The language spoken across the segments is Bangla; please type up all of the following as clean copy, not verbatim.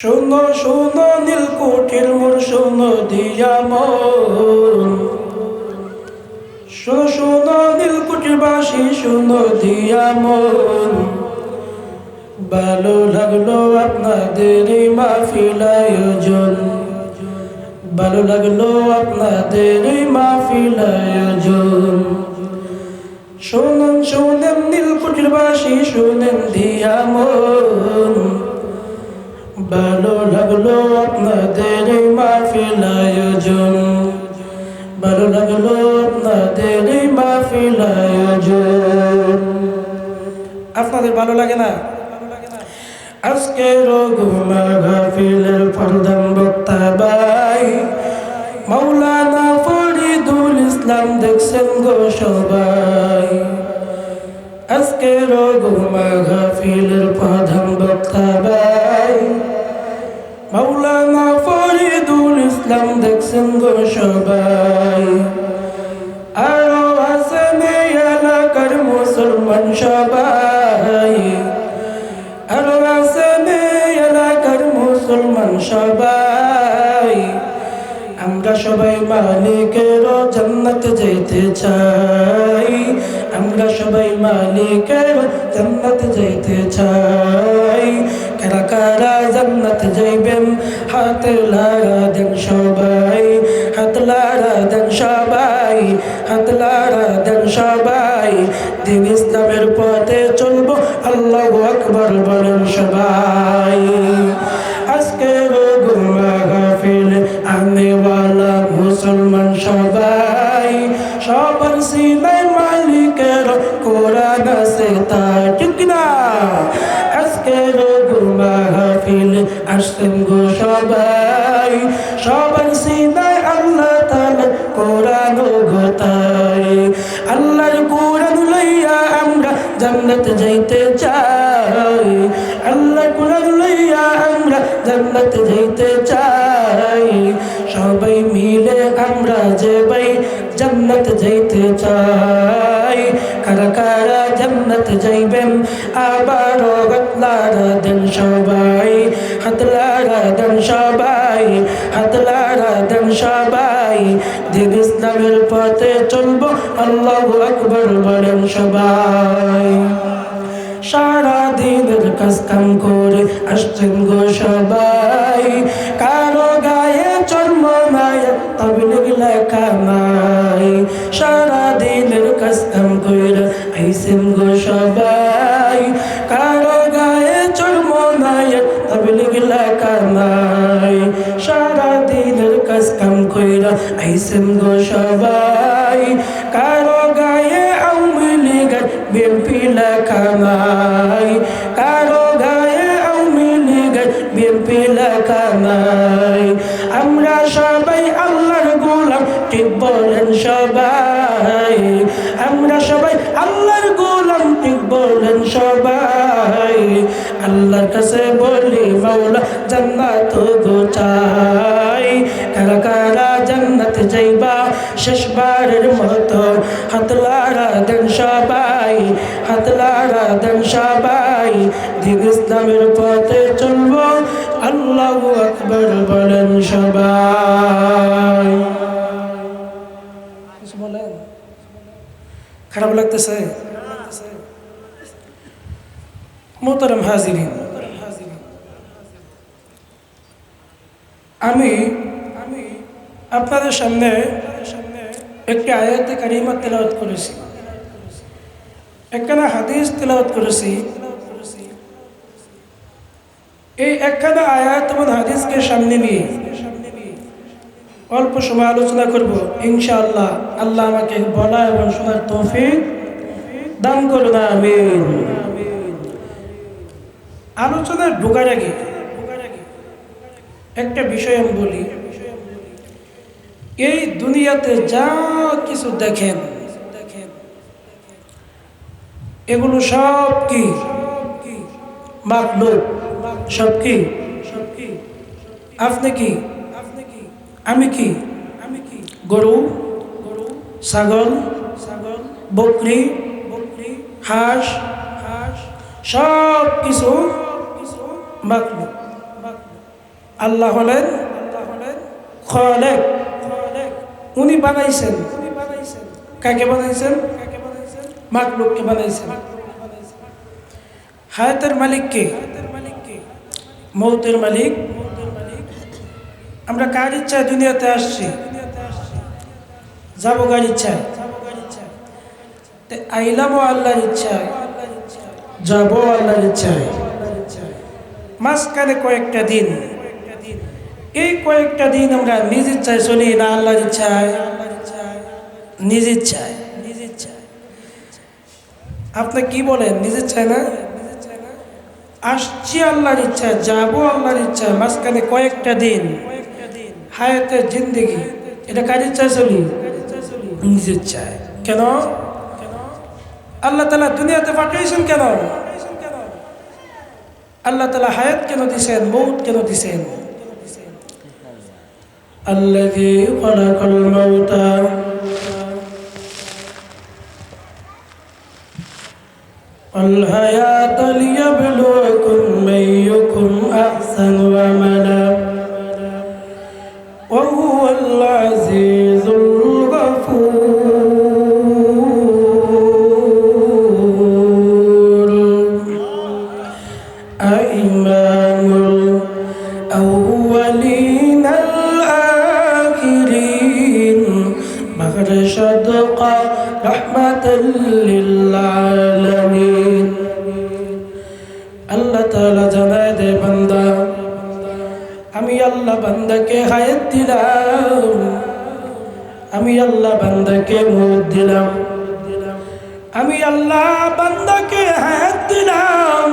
শোনো শোনো নীলকুঠির মোর শোনো দিয়া মন, শোনো শোনো নীলকুঠির বাসি শোনো দিয়া মন। ভালো লাগলো আপনাদের এই মাহফিল আয়োজন, ভালো লাগলো আপনাদের এই মাহফিল আয়োজন। শোনেন শোনেন নীলকুঠির বাসি শোনেন দিয়া মন, ভালো লাগলো আপনাদের এই মাহফিল আয়োজন, ভালো লাগলো আপনাদের এই মাহফিল আয়োজন। আপনাদের ভালো লাগে না? আজকের মাহফিলের প্রধান বক্তা ভাই মাওলানা ফরিদুল ইসলাম, দেখছেন গো সবাই। আজকের মাহফিলের প্রধান বক্তা ভাই মাওলানা ফরিদুল ইসলাম, দেখছেন গো সবাই। আরো আছেন এই এলাকার মুসলমান সবাই, আরো আছেন এই এলাকার মুসলমান সবাই। আমরা সবাই মালিকের জান্নাত যেতে চাই, আমরা সবাই মালিকের জান্নাত যেতে চাই। কারা কারা জান্নাত যাইবেন হাত লারা দেন সবাই, হাত লারা দেন সবাই, হাত লারা দেন সবাই। দিন ইসলামের পথে চলবো, আল্লাহু আকবার বলেন সবাই। আজকের মাহফিল আনেওয়ালা মুসলমান সবাই, সবার সিনায় মালিকের কোরআন আছে তাই, ঠিক না? আজকের মাহফিল আসছেন গো সবাই, সবার সিনায় আল্লাহ তাআলা কোরআন গোতাই। আল্লাহর কোরআন লইয়া আমরা জান্নাত যাইতে চাই, আল্লাহর কোরআন লইয়া আমরা জান্নাত যাইতে চাই। সবাই মিলে আমরা যে ভাই জান্নাত যাইতে চাই। কারা কারা জান্নাত যাইবেন আবার হাত লারা দেন সবাই, হাত লারা দেন সবাই, হাত লারা দেন সবাই। দিন ইসলামের পথে চলবো, আল্লাহু আকবার বলেন সবাই। সারা দিনের কাজ কাম করে আসছেন গো সবাই, কারো গায়ে জন্ম নাই তাবলীগ লেখা নাই। সারা দিনের কাজ কাম করে আইছেন গো সবাই, কারো গায়ে জন্ম নাই তাবলীগ লেখা নাই। সারা দিনের কাজ কাম করে আইছেন গো সবাই, কারো গায়ে আওয়ামী লীগের বিএনপি লেখা নাই, কারো গায়ে আওয়ামী লীগের বিএনপি লেখা নাই। আমরা সবাই আল্লাহর গোলাম, ঠিক বলেন সবাই। আমরা সবাই আল্লাহর গোলাম, ঠিক বলেন সবাই। আল্লাহর কাছে বলি মাওলা জান্নাত গো চাই। কারা কারা জান্নাত যাইবা শেষবারের মতো হাত লারা দেন সবাই, হাত লারা দেন সবাই। দিন ইসলামের পথে চলবো, আল্লাহু আকবার বলেন সবাই। কিছু বলেন? খারাপ লাগতেছে? মোহতারাম হাজিরিন, আমি আপনাদের সামনে একটি আয়াতে কারিমা তেলাওয়াত করেছি, একখানা হাদিস তেলাওয়াত করেছি। এই একখানা আয়াত এবং হাদিসকে সামনে নিয়ে অল্প সময় আলোচনা করব ইনশাআল্লাহ। আল্লাহ আমাকে বলা এবং শোনার তৌফিক দান করুন, আমিন। আলোচনার ঢোকার আগে একটা বিষয় আমি বলি। এই দুনিয়াতে যা কিছু দেখেন এগুলো সব কি মাখলুক, সব কি? আপনি কি? আমি কি? গরু, ছাগল, বকরি, হাঁস, সব কিছু মাখলুক। আল্লাহ হলেন খালেক, উনি বানাইছেন। কাকে বানাইছেন? মাখলুককে বানাইছেন। হায়াতের মালিক কে? মৌতের মালিক। আমরা কার ইচ্ছায় দুনিয়াতে আসছি? যাবো কার ইচ্ছায়? আইলামও আল্লাহর ইচ্ছায়, যাবো আল্লাহর ইচ্ছায়। মাঝখানে কয়েকটা দিন, এই কয়েকটা দিন আমরা নিজ ইচ্ছায় চলি না আল্লাহর ইচ্ছায়? নিজ ইচ্ছায়। আপনি কি বলেন? নিজ ইচ্ছায় না? আসছি আল্লাহর ইচ্ছায়, যাবো আল্লাহর ইচ্ছায়। মাঝখানে কয়েকটা দিন হায়াতের জিন্দেগি, এটা কার ইচ্ছায় চলি? নিজ ইচ্ছায়। কেন? আল্লাহ তাআলা দুনিয়াতে পাঠিয়েছেন কেন? আল্লাহ তাআলা হায়াত কেন দিছেন, মৌত কেন দিছেন? আল্লাযী খালাকাল মাউতা ওয়াল হায়াতা লিয়াবলুয়াকুম আইয়ুকুম আহসানু আমালা ওয়া হুয়াল আজিজুল গফুর। আইমানুল আউয়ালিনাল আখিরিন মারশাদকা রাহমাতাল লিল আলামিন। আল্লাহ তাআলা জানায় দে বান্দা, আমি আল্লাহ বান্দাকে হায়াত দিলাম, আমি আল্লাহ বান্দাকে মৌত দিলাম, আমি আল্লাহ বান্দাকে হায়াত দিলাম,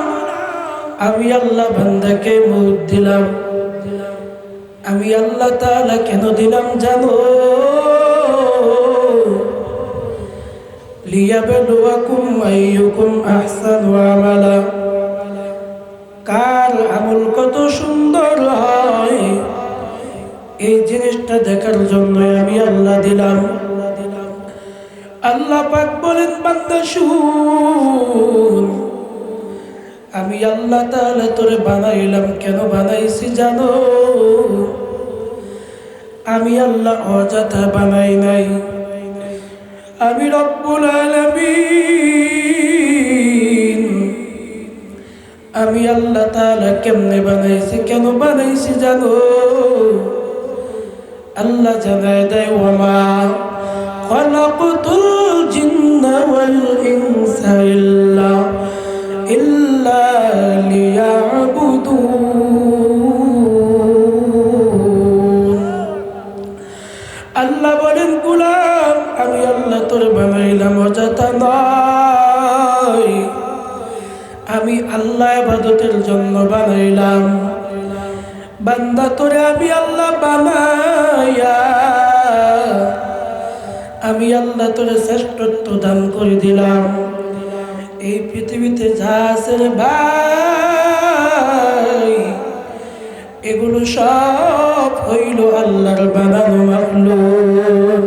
আমি আল্লাহ বান্দাকে মৌত দিলাম। আমি আল্লাহ তাআলা কেন দিলাম জানো? লিয়াবলুয়াকুম আইয়ুকুম আহসানু আমালা, কার আমল কত সুন্দর হয় এই জিনিসটা দেখার জন্য আমি আল্লাহ দিলাম। আল্লাহ পাক বলেন বান্দা শুন, আমি আল্লাহ তাআলা তোরে বানাইলাম, কেন বানাইছি জানো? আমি আল্লাহ অযথা বানাই নাই। আমি রব্বুল আলামিন, আমি আল্লাহ তাআলা কেমনে বানাইছি, কেন বানাইছি জানো? আল্লাহ জানায় দেয়, ওয়ামা খালাকতুল জিন্না ওয়াল ইনসা ইল্লা লিয়াবুদুন। আল্লাহ বলেন গোলাম, আমি আল্লাহ তোর বানাইলাম অযথা নয়, আমি আল্লাহ ইবাদতের জন্য বানাইলাম। বান্দা তোরে আমি আল্লাহ বানাইয়া আমি আল্লাহ তোরে শ্রেষ্ঠত্ব দান করে দিলাম। এই পৃথিবীতে যা আছে রে ভাই, এগুলো সব হইল আল্লাহর বানানো মাখলুক।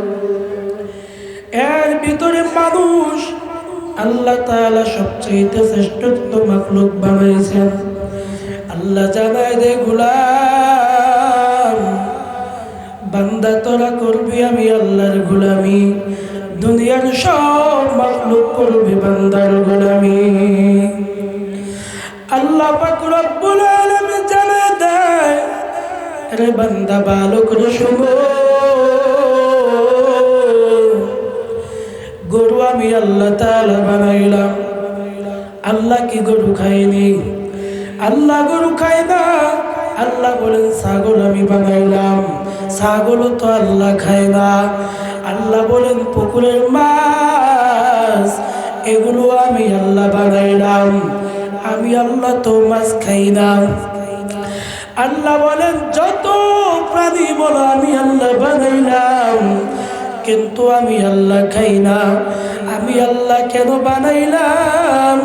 এর ভিতরে মানুষ আল্লাহ তাআলা সবচেয়ে শ্রেষ্ঠত্ব মাখলুক বানাইছেন। আল্লাহ জানায় দে গোলাম, বান্দা তোরা করবি আমি আল্লাহর গোলামি, দুনিয়ার সব মাখলুক করবি বান্দার গোলামি। আল্লাহ পাক রব্বুল আলামিন জানায় দেয়, রে বান্দা ভালো করে শোনো, গরু আমি আল্লাহ তাআলা বানাইলাম। আল্লাহ কি গরু খায়নি? আল্লাহ গরু খায় না। আল্লাহ বলেন ছাগল আমি বানাইলাম, ছাগল তো আল্লাহ খায় না। আল্লাহ বলেন পুকুরের মাছ, এগুলো আমি আল্লাহ বানাইলাম, আমি আল্লাহ তো মাছ খাই না। আল্লাহ বলেন যত প্রাণী বলো আমি আল্লাহ বানাইলাম, কিন্তু আমি আল্লাহ খাই না। আমি আল্লাহ কেন বানাইলাম?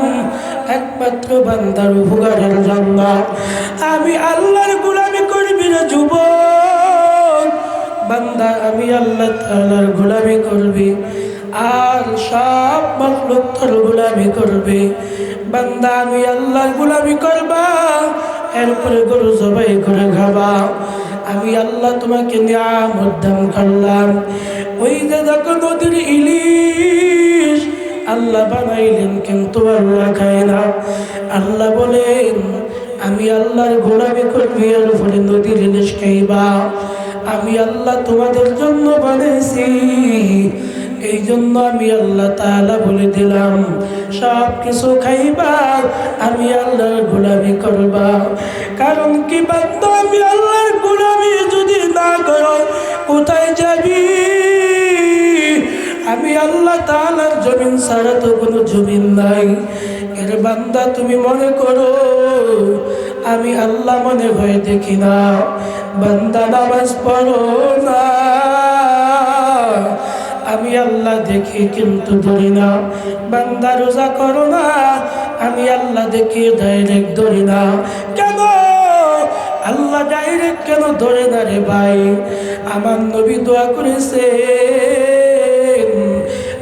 একমাত্র বান্দার উপকারের জন্য। আমি আল্লাহর গোলামি করবি না যুবক, বান্দা আমি আল্লাহ তাআলার গোলামি করবি, আর সব মাখলুক তোর গোলামি করবি। বান্দা আমি আল্লাহর গোলামি করবা, এরপরে গরু জবাই করে খাবা। তোমাকে নিয়ামত দান করলাম। ওই যে দেখো নদীর ইলিশ আল্লাহ বানাইলেন, কিন্তু আল্লাহ খায় না। আল্লাহ বলেন আমি আল্লাহর গোলামি করবি আর ফলে নদীর ইলিশ খাইবা। আমি আল্লাহ তোমাদের জন্য বানাইছি, এই জন্য আমি আল্লাহ তাআলা বলে দিলাম সব কিছু খাইবা, আমি আল্লাহর গোলামি করবা। কারণ কি বান্দা, আমি আল্লাহর গোলামি যদি না করো কোথায় যাবি? আমি আল্লাহ তাআলার জমিন ছাড়া তো কোনো জমিন নাই। এর বান্দা তুমি মনে করো আমি আল্লাহ মনে হয় দেখি না। বান্দা নামাজ পড়ো না, আমি আল্লাহ দেখি কিন্তু ধরি না। বান্দা রোজা করো না, আমি আল্লাহ দেখি ডাইরেক্ট ধরি না। কেন আল্লাহ ডাইরেক্ট কেন ধরে না রে ভাই? আমার নবী দোয়া করেছে,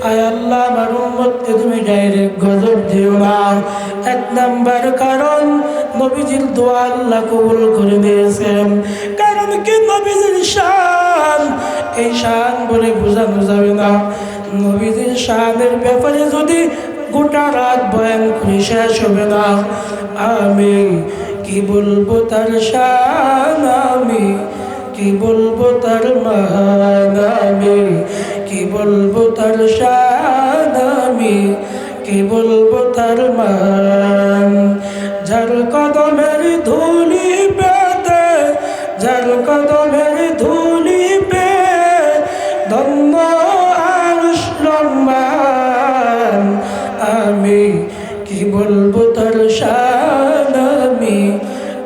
আয় আল্লাহ আমার উম্মতকে তুমি ডাইরেক্ট গজব দিও না। এক নাম্বার কারণ নবীজির দোয়া আল্লাহ কবুল করে নিয়েছেন। কারণ কি নবীজির শান, এই শান বলে বোঝানো যাবে না। নবীজির শানের ব্যাপারে যদি গোটা রাত বয়ান করে শেষ হবে না। আমি কি বলবো তার শান, আমি কি বলবো তার মান, আমি কি বলবো তার শান, আমি কি বলবো তার মান। যার কদমের ধুলি পেতে, যার কদমের ধুলি পে ধন্য আরশ রহমান, আমি কি বলবো তার শান, আমি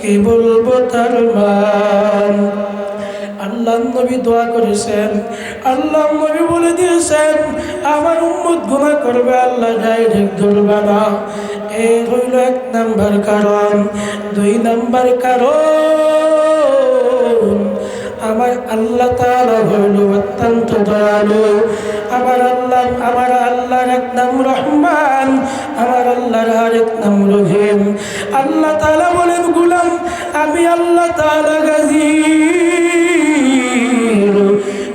কি বলবো তার মান। আল্লাহ নবী দোয়া করেছেন, আল্লাহ নবী বলে দিয়েছেন আমার উম্মত গুনাহ করবে, আল্লাহ ডাইরেক্ট ধরবে না। এই হইল এক নাম্বার কারণ। দুই নাম্বার কারণ, আমার আল্লাহ তাআলা হইল অত্যন্ত দয়ালু। আমার আল্লাহর এক নাম রহমান, আমার আল্লাহর আরেক নাম রহিম। আল্লাহ তাআলা বলেন গোলাম আমি আল্লাহ তাআলা গাজীর,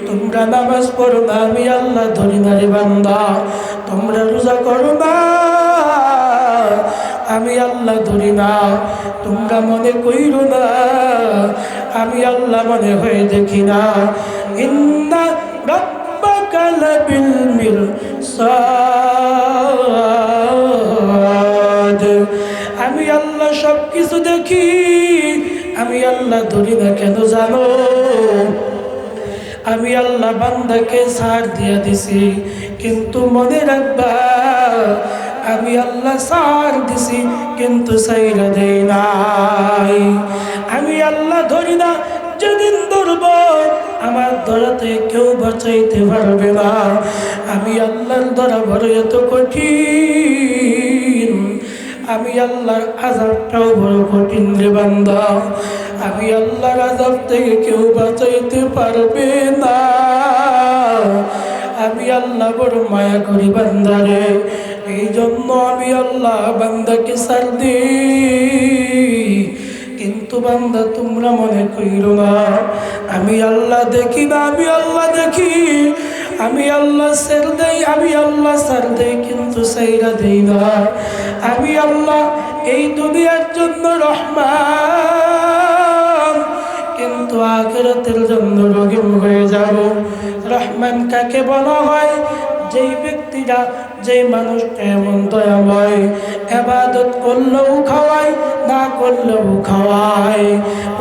তোমরা নামাজ পড়ো না, আমি আল্লাহ ধরি না রে বান্দা। তোমরা রোজা করো না, আমি আল্লাহ ধরি না। তোমরা মনে কইরো না আমি আল্লাহ মনে হয়ে দেখি না। ইন্না রাব্বাকা লাবিল মিরসাদ, আমি আল্লাহ সব কিছু দেখি, আমি আল্লাহ ধরি না। কেন জানো? আমি আল্লাহ বান্দাকে ছাড় দিয়া দিছি, কিন্তু মনে রাখবা আমি আল্লাহ ছাড় দিছি কিন্তু ছাইরা দেই নাই। আমি আল্লাহ ধরি না, যেদিন ধরব আমার ধরাতে কেউ বাঁচাইতে পারবে না। আমি আল্লাহর ধরা বড় এত কঠিন, আমি আল্লাহর আযাবটাও বড় কঠিন রে বান্দা। আমি আল্লাহর আযাব থেকে কেউ বাঁচাইতে পারবে না। আমি আল্লাহ বড় মায়া করি বান্দারে, এই জন্য আমি আল্লাহ বান্দাকে ছাড় দিই। কিন্তু বান্দা তোমরা মনে কইরো না আমি আল্লাহ দেখি না, আমি আল্লাহ দেখি। আমি আল্লাহ ছেড়ে দেই, আমি আল্লাহ ছাড় দেই কিন্তু ছাইরা দেই না। আমি আল্লাহ এই দুনিয়ার জন্য রহমান, কিন্তু আখিরাতের জন্য রহিম হয়ে যাব। রহমান কাকে বলা হয়? যেই ব্যক্তিরা, যেই মানুষটা এমন দয়াময়, ইবাদত করলেও খাওয়ায়, না করলেও খাওয়ায়।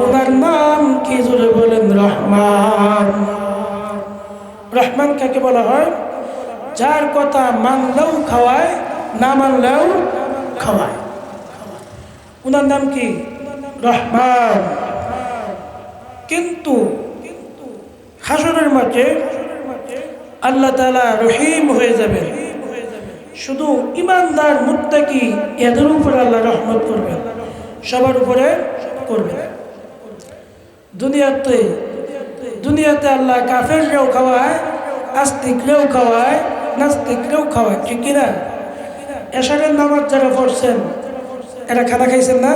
ওনার নাম কি জোরে বলেন? রহমান। রহমান কাকে বলা হয়? যার কথা মানলেও খাওয়ায়, না মানলেও খাওয়ায়। ওনার নাম কি? রহমান। কিন্তু হাসরের মাঠে আল্লাহ তাআলা রহিম হয়ে যাবেন। শুধু ইমানদার মুত্তাকি এদের উপর আল্লাহ রহমত করবেন, সবার উপরে করবেন। দুনিয়াতে আল্লাহ কাফেররাও খাওয়ায়, আস্তিকরাও খাওয়ায়, নাস্তিকরাও খাওয়ায়, ঠিক কিনা? এশারের নামাজ যারা পড়ছেন এরা খানা খাইছেন না?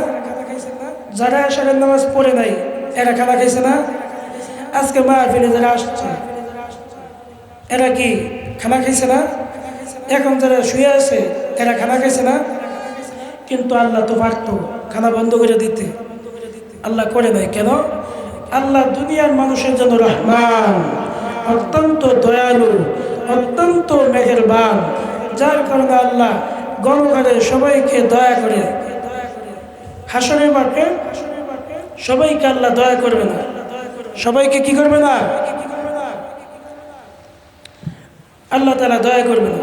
যারা এশারের নামাজ পড়ে নাই এরা খানা খাইছে না? আজকে মাহফিলে যারা আসছে এরা কি খানা খাইছে না? এখন যারা শুয়ে আছে এরা খানা খাইছে না? কিন্তু আল্লাহ তো পারত খানা বন্ধ করে দিতে, আল্লাহ করে নাই কেন? আল্লাহ দুনিয়ার মানুষের জন্য রহমান, অত্যন্ত দয়ালু, অত্যন্ত মেহেরবান, যার কারণে আল্লাহ গণঘরে সবাইকে দয়া করে। হাসরের মাঠে সবাইকে আল্লাহ দয়া করবে না, সবাইকে কি করবে না? আল্লাহ তাআলা দয়া করবে না।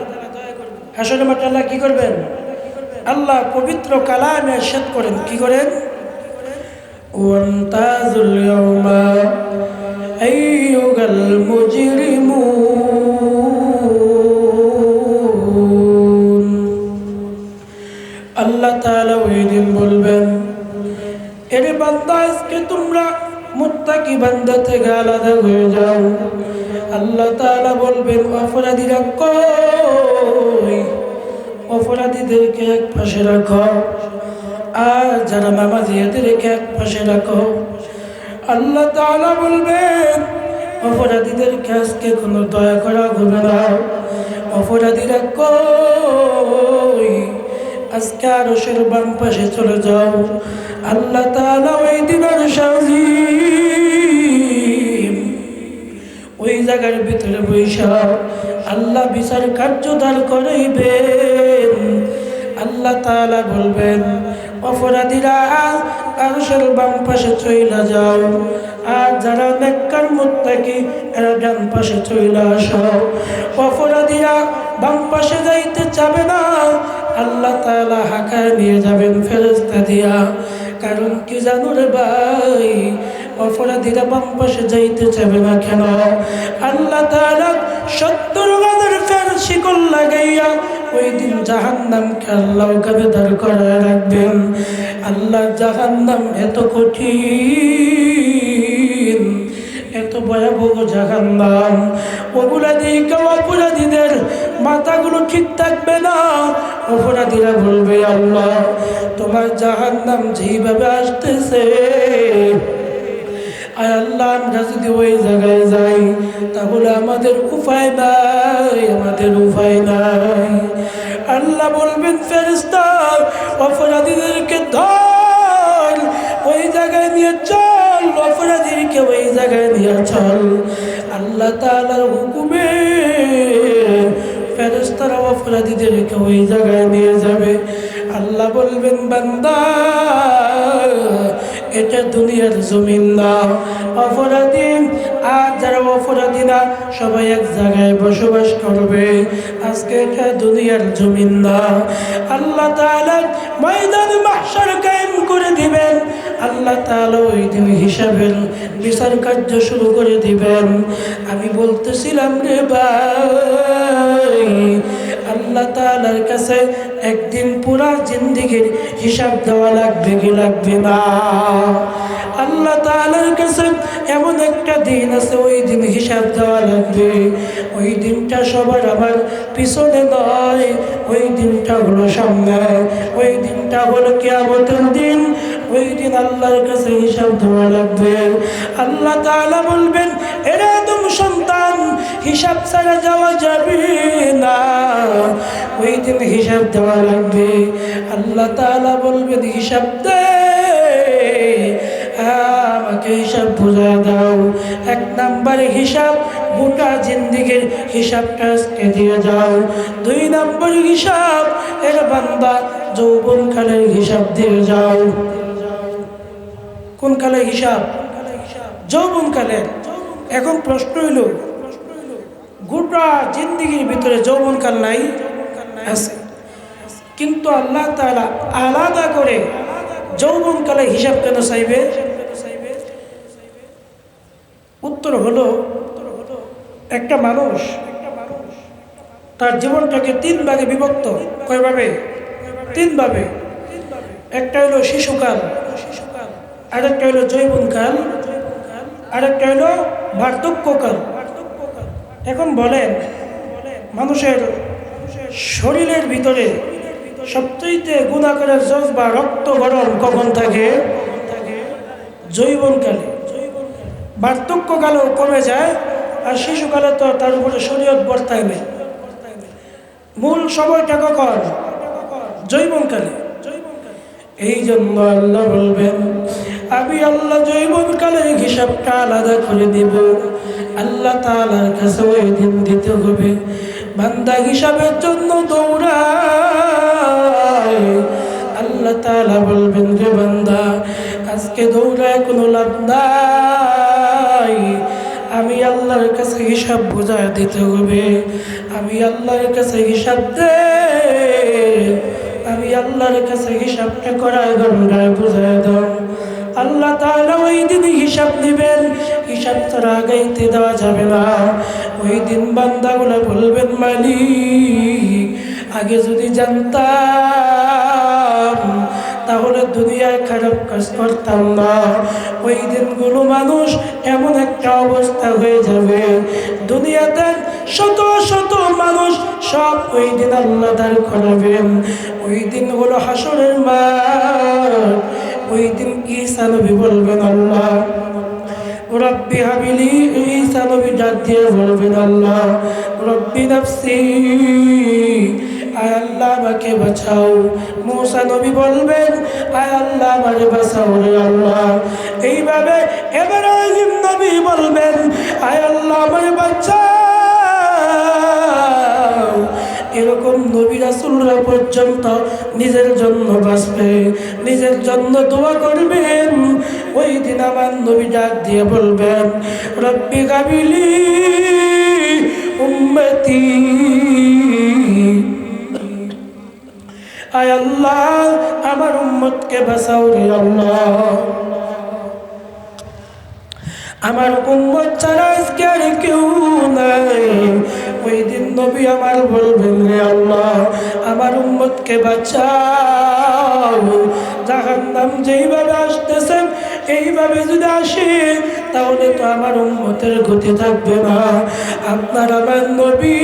হাসরের মাঠে আল্লাহ কি করবেন? আল্লাহ পবিত্র কালামে ইরশাদ করেন, কি করেন? ওয়ান্তাজুল ইয়াওমা আইয়ুহাল মুজরিমুন। আল্লাহ তাআলা ওই দিন বলবেন, এরে বান্দা আজকে তোমরা মুত্তাকি বান্দা থেকে আলাদা হয়ে যাও। আল্লাহ তাআলা বলবেন, অপরাধীরা কই? অপরাধীদেরকে এক পাশে রাখো, আর যারা নামাজি এদেরকে এক পাশে রাখো। আল্লাহ তাআলা বলবেন, অপরাধীদেরকে আজকে কোনো দয়া করা হবে না। অপরাধীরা কই? আজকে আরশের বাম পাশে চলে যাও। আল্লাহ তাআলা ওই দিনের শাযীম ওই জায়গার ভিতরে বৈশা আল্লাহ বিচার কার্যধার করাইবেন। আল্লাহ তাআলা বলবেন, অপরাধীরা আরশের বাম পাশে চইলা যাও, আর যারা নেককার মুত্তাকি এরা ডান পাশে চইলা আসো। অপরাধীরা বাম পাশে যাইতে চাবে না, আল্লাহ তাআলা হাঁকায় নিয়ে যাবেন ফেরেশতা দিয়া। কারণ কি জানো রে ভাই? অপরাধীরা বাম পাশে যাইতে চাবে না কেন? আল্লাহ তাআলা 70,000 ফেরেশতা শিকল লাগাইয়া ওই দিন জাহান্নামকে আল্লাহ ওখানে দাঁড় করায় রাখবেন। আল্লাহ জাহান্নাম এত কঠিন, এত ভয়াবহ জাহান্নাম, ওগুলা দিকে অপরাধীদের মাথাগুলো ঠিক থাকবে না। অপরাধীরা বলবে, আল্লাহ তোমার জাহান্নাম যেইভাবে আসতেছে, আয় আল্লাহ আমরা যদি ওই জায়গায় যাই তাহলে আমাদের উপায় নাই, আমাদের উপায় নাই। আল্লাহ বলবেন, ফেরেশতা অপরাধীদেরকে ধর, ওই জায়গায় নিয়ে চল, অপরাধীকে ওই জায়গায় নিয়ে চল। আল্লাহ তাআলার হুকুমে ফেরেশতারা অপরাধীদেরকে ওই জায়গায় নিয়ে যাবে। আল্লাহ বলবেন, বান্দা এটা দুনিয়ার জমিন না, অপরাধী আর যারা অপরাধী না সবাই এক জায়গায় বসবাস করবে। আজকে এটা দুনিয়ার জমিন না। আল্লাহ তাআলা ময়দানে মাহশার কায়েম করে দিবেন। আল্লাহ তাআলা ওই দিন হিসাবের বিচার কার্য শুরু করে দিবেন। আমি বলতেছিলাম রে ভাই, আল্লাহ তাআলার কাছে একদিন পুরা জিন্দেগির হিসাব দেওয়া লাগবে কি লাগবে না? আল্লাহ তাআলার কাছে এমন একটা দিন আছে, ওই দিন হিসাব দেওয়া লাগবে। ওই দিনটা সবার আমার পিছনে নয়, ওই দিনটা হলো সামনে। ওই দিনটা হলো কিয়ামতের দিন। ওই দিন আল্লাহর কাছে হিসাব দেওয়া লাগবে। আল্লাহ তাআলা বলবেন, এরে আদম সন্তান, হিসাব ছাড়া যাওয়া যাবে না, ওই দিন হিসাব দেওয়া লাগবে। আল্লাহ তাআলা বলবেন, হিসাব দে, আমাকে হিসাব বুঝা দাও। 1 নম্বরে হিসাব গোটা জিন্দেগির হিসাবটা আজকে দিয়ে যাও। 2 নম্বর হিসাব এর বান্দা যৌবনকালের হিসাব দিয়ে যাও। কোন কালের হিসাব? যৌবনকালের। এখন প্রশ্ন হইল, গোটা জিন্দেগির ভিতরে যৌবনকাল নাই? আছে, কিন্তু আল্লাহ তাআলা আলাদা করে যৌবনকালে হিসাব কেন চাইবে? উত্তর হলো, একটা মানুষ তার জীবনটাকে 3 ভাগে বিভক্ত। কয়ভাবে? 3 ভাবে। একটা হলো শিশুকাল, আরেকটা হলো যৌবনকাল, আরেকটা হলো বার্ধক্যকাল। এখন বলেন, মানুষের শরীরের ভিতরে সবচেয়ে গুণাকারের জজবা রক্ত গরম কখন থাকে? যৌবনকালে। বার্ধক্যকালেও কমে যায়, আর শিশুকালে তো তার উপরে শরীয়ত বর্তায় নেই। মূল সময়টা কখন? যৌবনকালে। এই জন্য আল্লাহ বলবেন, আমি আল্লাহ যৌবনকালের হিসাবটা আলাদা করে দেব। আল্লাহ তাআলার কাছে ওই দিন দিতে হবে। বান্দা হিসাবের জন্য দৌড়ায়, আল্লাহ তাআলা বলবেন, রে বান্দা, আজকে দৌড়ায় কোনো লাভ নাই। আমি আল্লাহর কাছে হিসাব বুঝায় দিতে হবে। আমি আল্লাহর কাছে হিসাব দে, আমি আল্লাহর কাছে হিসাবটা করায় গন্ডায় বুঝায় দাও। আল্লাহ তাআলা ওই দিন হিসাব দিবেন, হিসাব ছাড়া আগাইতে দেওয়া যাবে না। ওই দিন বান্দাগুলো বলবেন, মালিক, আগে যদি জানতাম তাহলে দুনিয়ায় খারাপ কাজ করতাম না। ওই দিনগুলো মানুষ এমন একটা অবস্থা হয়ে যাবে, দুনিয়াতে শত শত মানুষ সব ওই দিন আল্লাহ দাঁড় করাবেন। ওই দিন হলো হাসরের মাঠ। ওই দিন ঈসা নবী বলবেন, আল্লাহ রব্বি হাবিলি, ঈসা নবী ডাক দিয়ে বলবেন, আল্লাহ রব্বি নাফসি, আয় আল্লাহ আমাকে বাঁচাও। মুসা নবী বলবেন, আয় আল্লাহ আমাকে বাঁচাও রে আল্লাহ। এইভাবে ইব্রাহিম নবী বলবেন, আয় আল্লাহ আমাকে বাঁচাও। এরকম নবী রাসূলরা পর্যন্ত নিজের জন্য বাঁচবে, নিজের জন্য দোয়া করবেন। ওই দিন আমার নবী ডাক দিয়ে বলবেন, রব্বি গাবিলি উম্মতি, আয় আল্লাহ আমার উম্মতকে বাঁচাও রে আল্লাহ। আমার উম্মত ছাড়া আজকে আর কেউ নাই। ওই দিন নবী আমার বলবেন, রে আল্লাহ আমার উম্মতকে বাঁচাও। জাহান্নাম যেইভাবে আসতেছেন এইভাবে যদি আসে তাহলে তো আমার উম্মতের গতি থাকবে না। আপনার আমার নবী